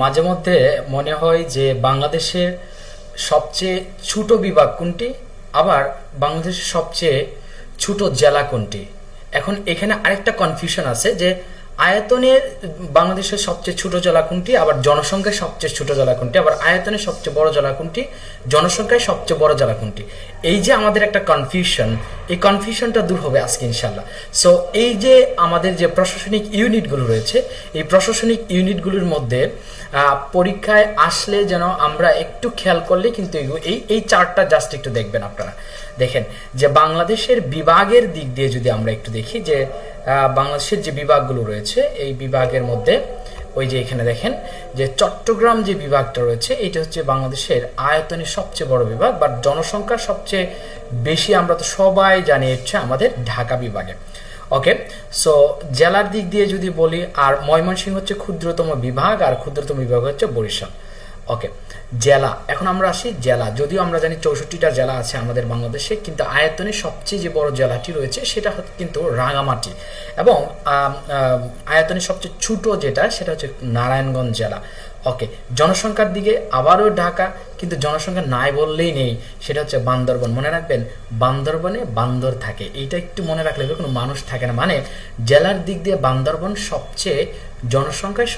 মাঝে মধ্যে মনে হয় যে বাংলাদেশের সবচেয়ে ছোট বিভাগ কোনটি, আবার বাংলাদেশের সবচেয়ে ছোট জেলা কোনটি। এখন এখানে আরেকটা কনফিউশন আছে যে আয়তনে বাংলাদেশের সবচেয়ে ছোট জেলা কোনটি, আবার জনসংখ্যায় সবচেয়ে ছোট জেলা কোনটি, আবার আয়তনে সবচেয়ে বড় জেলা কোনটি, জনসংখ্যায় সবচেয়ে বড় জেলা কোনটি। এই যে আমাদের একটা কনফিউশন, এই কনফিউশনটা দূর হবে আজকে ইনশাল্লাহ। সো এই যে আমাদের যে প্রশাসনিক ইউনিটগুলো রয়েছে, এই প্রশাসনিক ইউনিটগুলোর মধ্যে পরীক্ষায় আসলে যেন আমরা একটু খেয়াল করলে কিন্তু এই এই চার্টটা জাস্ট একটু দেখবেন আপনারা। দেখেন যে বাংলাদেশের বিভাগের দিক দিয়ে যদি আমরা একটু দেখি যে বাংলাদেশের যে বিভাগগুলো রয়েছে, এই বিভাগের মধ্যে ওই যে এখানে দেখেন যে চট্টগ্রাম যে বিভাগটা রয়েছে, এটা হচ্ছে বাংলাদেশের আয়তনের সবচেয়ে বড় বিভাগ, বা জনসংখ্যার সবচেয়ে বেশি আমরা তো সবাই জানি হচ্ছে আমাদের ঢাকা বিভাগে। ওকে, সো জেলার দিক দিয়ে যদি বলি, আর ময়মনসিংহ হচ্ছে ক্ষুদ্রতম বিভাগ, আর ক্ষুদ্রতম বিভাগ হচ্ছে বরিশাল। ওকে, জেলা, এখন আমরা আসি জেলা। যদিও আমরা জানি 64টা জেলা আছে আমাদের বাংলাদেশে, কিন্তু আয়তনে সবচেয়ে যে বড় জেলাটি রয়েছে সেটা কিন্তু রাঙামাটি, এবং আয়তনে সবচেয়ে ছোট যেটা সেটা হচ্ছে নারায়ণগঞ্জ জেলা। ওকে, জনসংখ্যার দিকে আবারও ঢাকা, কিন্তু জনসংখ্যা নাই বললেই নেই, সেটা হচ্ছে বান্দরবন। মনে রাখবেন, বান্দরবনে বান্দর থাকে, এইটা একটু মনে রাখলে কোনো মানুষ থাকে না। মানে জেলার দিক দিয়ে বান্দরবন সবচেয়ে জনসংখ্যায়